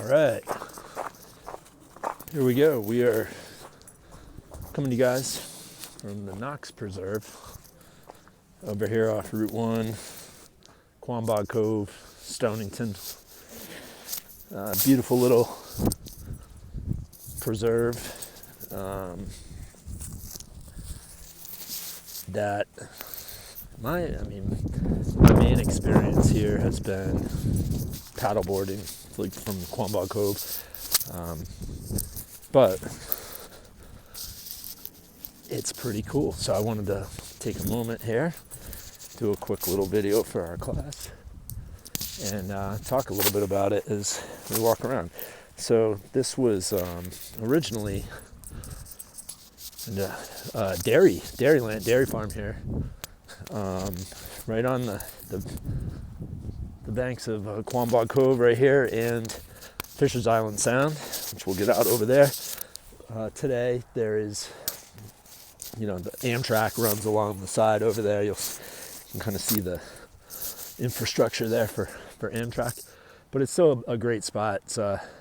All right, here we go. We are coming to you guys from the Knox Preserve over here off Route 1, Quambog Cove, Stonington. Beautiful little preserve that my main experience here has been paddleboarding, like from Quambog Cove, but it's pretty cool. So I wanted to take a moment here, do a quick little video for our class, and talk a little bit about it as we walk around. So this was originally a dairy farm here, right on the banks of Quambog Cove right here and Fisher's Island Sound, which we'll get out over there. Today there is, the Amtrak runs along the side over there. You can kind of see the infrastructure there for Amtrak, but it's still a great spot.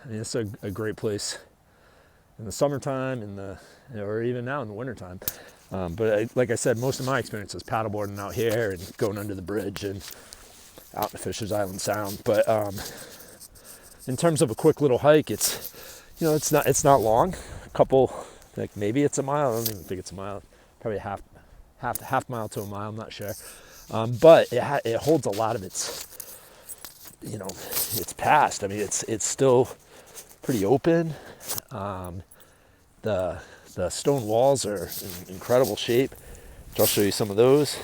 It's a great place in the summertime, or even now in the wintertime. But like I said, most of my experience is paddleboarding out here and going under the bridge and out in Fisher's Island Sound. But in terms of a quick little hike, it's not long. A couple, like maybe it's a mile. I don't even think it's a mile. Probably half mile to a mile. I'm not sure. But it holds a lot of its past. I mean, it's still pretty open. The stone walls are in incredible shape, which I'll show you some of those.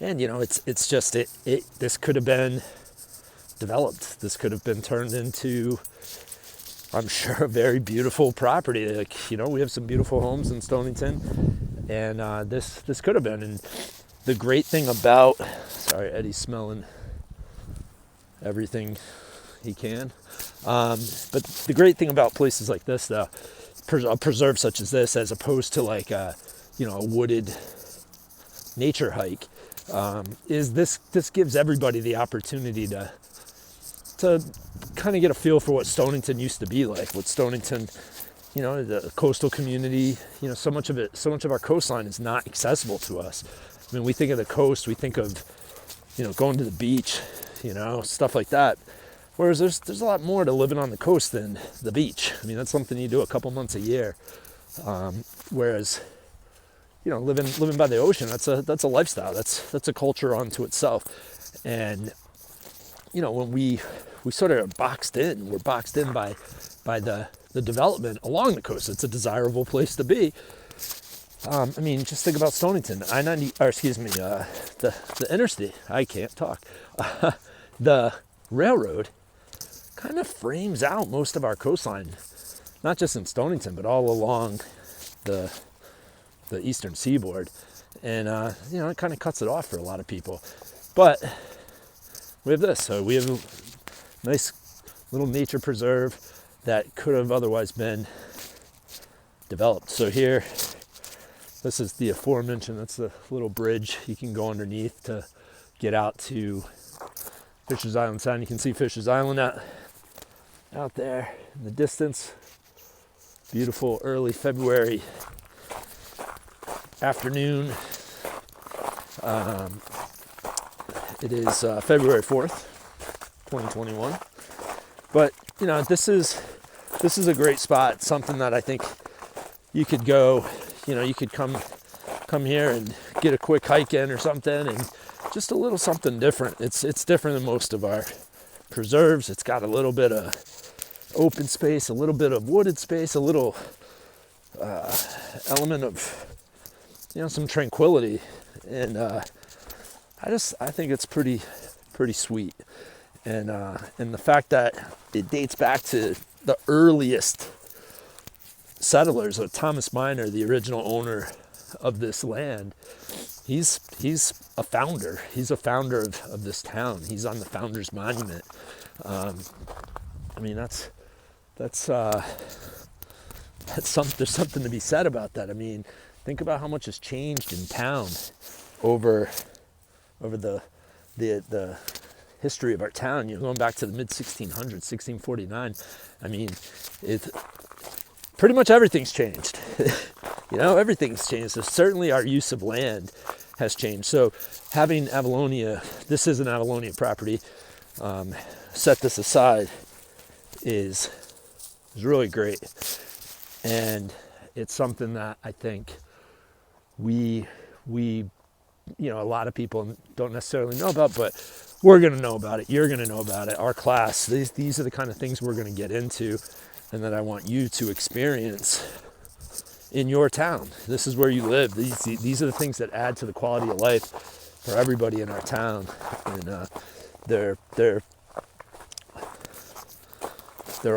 And it's just this could have been developed. This could have been turned into, I'm sure, a very beautiful property. Like, we have some beautiful homes in Stonington, and this could have been. And the great thing about, sorry, Eddie's smelling everything he can. But the great thing about places like this, though, a preserve such as this, as opposed to like a wooded nature hike, is this gives everybody the opportunity to kind of get a feel for what Stonington used to be like. What Stonington, the coastal community, so much of our coastline is not accessible to us. I mean, we think of the coast, we think of, going to the beach, stuff like that. Whereas there's a lot more to living on the coast than the beach. I mean, that's something you do a couple months a year. Whereas, living by the ocean, that's a lifestyle. That's a culture unto itself. And, when we sort of boxed in, we're boxed in by the development along the coast. It's a desirable place to be. Just think about Stonington. The interstate. I can't talk. The railroad kind of frames out most of our coastline, not just in Stonington, but all along the eastern seaboard. And, it kind of cuts it off for a lot of people. But we have this. So we have a nice little nature preserve that could have otherwise been developed. So here, this is the aforementioned, that's the little bridge you can go underneath to get out to Fisher's Island Sound. You can see Fisher's Island out there in the distance. Beautiful early February afternoon. It is February 4th, 2021. But this is a great spot. Something that I think you could go. You could come here and get a quick hike in or something, and just a little something different. It's different than most of our preserves. It's got a little bit of open space, a little bit of wooded space, a little element of some tranquility, and I think it's pretty sweet. And the fact that it dates back to the earliest settlers, Thomas Minor, the original owner of this land. He's a founder. He's a founder of this town. He's on the founder's monument. There's something to be said about that. I mean, think about how much has changed in town over the history of our town, you know, going back to the mid 1600s, 1649. I mean, pretty much everything's changed. You know, everything's changed. So certainly our use of land has changed. So having Avalonia, this is an Avalonia property, set this aside is really great. And it's something that I think we you know, a lot of people don't necessarily know about, but we're going to know about it. You're going to know about it. Our class, these are the kind of things we're going to get into and that I want you to experience in your town. This is where you live. These are the things that add to the quality of life for everybody in our town. And they're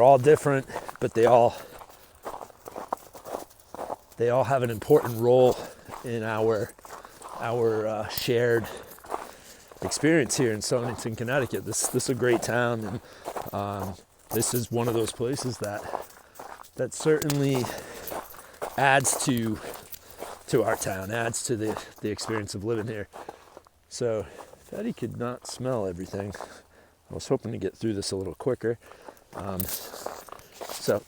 all different, but they all have an important role in our shared experience here in Stonington, Connecticut. This is a great town, and this is one of those places that certainly adds to our town, adds to the experience of living here. So Fatty could not smell everything. I was hoping to get through this a little quicker. So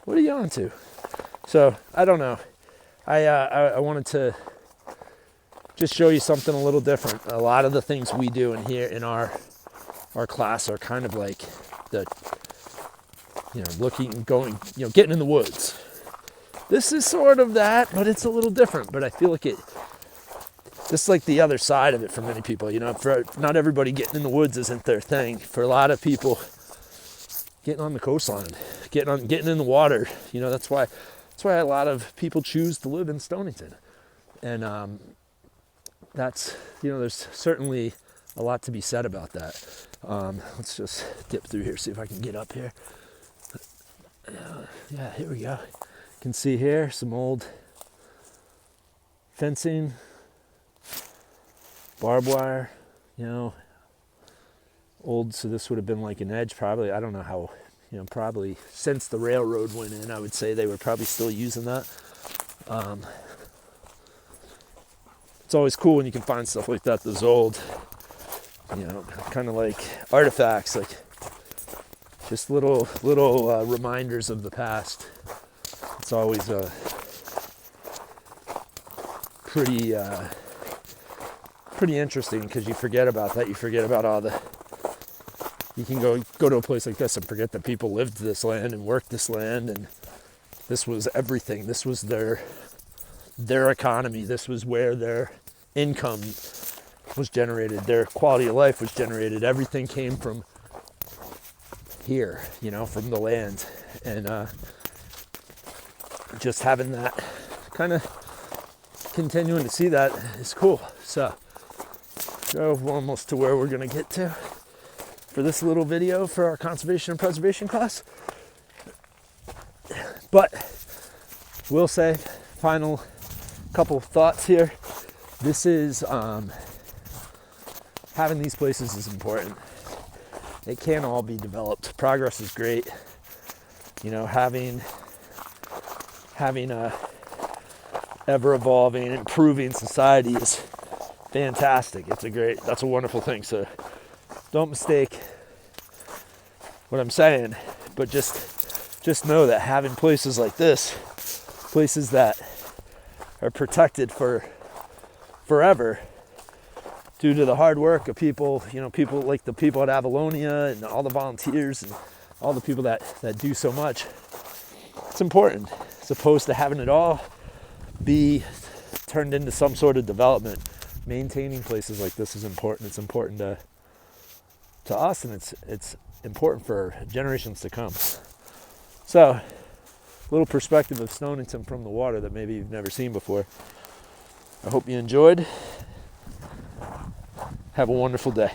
what are you on to? So I don't know. I wanted to just show you something a little different. A lot of the things we do in here in our class are kind of like the, you know, getting in the woods. This is sort of that, but it's a little different. But I feel like this is like the other side of it for many people. You know, for not everybody, getting in the woods isn't their thing. For a lot of people, getting on the coastline, getting in the water. You know, that's why a lot of people choose to live in Stonington. And that's, you know, there's certainly a lot to be said about that. Let's just dip through here, see if I can get up here. Yeah, here we go. You can see here some old fencing, barbed wire, you know, old, so this would have been like an edge probably. I don't know how, you know, probably since the railroad went in, I would say they were probably still using that. It's always cool when you can find stuff like that, those old, you know, kind of like artifacts, like just little reminders of the past. It's always pretty interesting, because you forget about that. You forget about all the, you can go to a place like this and forget that people lived this land and worked this land, and this was everything. This was their economy. This was where their income was generated. Their quality of life was generated. Everything came from here, you know, from the land. And just having that, kind of continuing to see that is cool. So we're almost to where we're going to get to for this little video for our conservation and preservation class. But we'll say final couple of thoughts here. This is having these places is important. It can't all be developed. Progress is great. You know, having a ever evolving, improving society is fantastic. That's a wonderful thing. So don't mistake what I'm saying, but just know that having places like this, places that are protected for forever due to the hard work of people, you know, people like the people at Avalonia and all the volunteers and all the people that do so much. It's important, as opposed to having it all be turned into some sort of development. Maintaining places like this is important. It's important to us, and it's important for generations to come. So, a little perspective of Stonington from the water that maybe you've never seen before. I hope you enjoyed. Have a wonderful day.